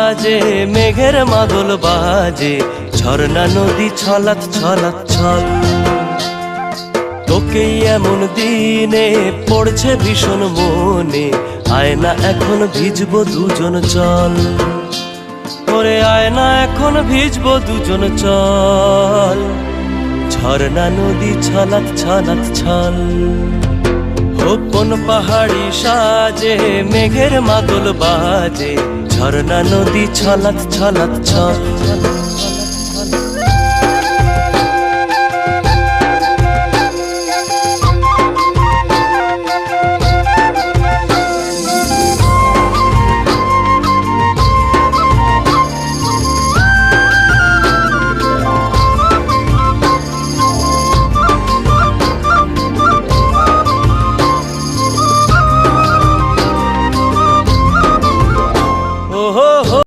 সাজে মেঘের মাদল বাজে, ঝর্ণা নদী ছলাৎ ছলাৎ ছল। তোকেই এমন দিনে পড়ছে ভীষণ মনে, আয় না এখন ভিজবো দুজন চল। ওরে আয় না এখন ভিজবো দুজন চল, ঝর্ণা নদী ছলাৎ ছলাৎ ছল। ও কোন পাহাড়ি সাজে মেঘের মাদল বাজে, ঝর্ণা নদী ছলাৎ ছলাৎ ছল।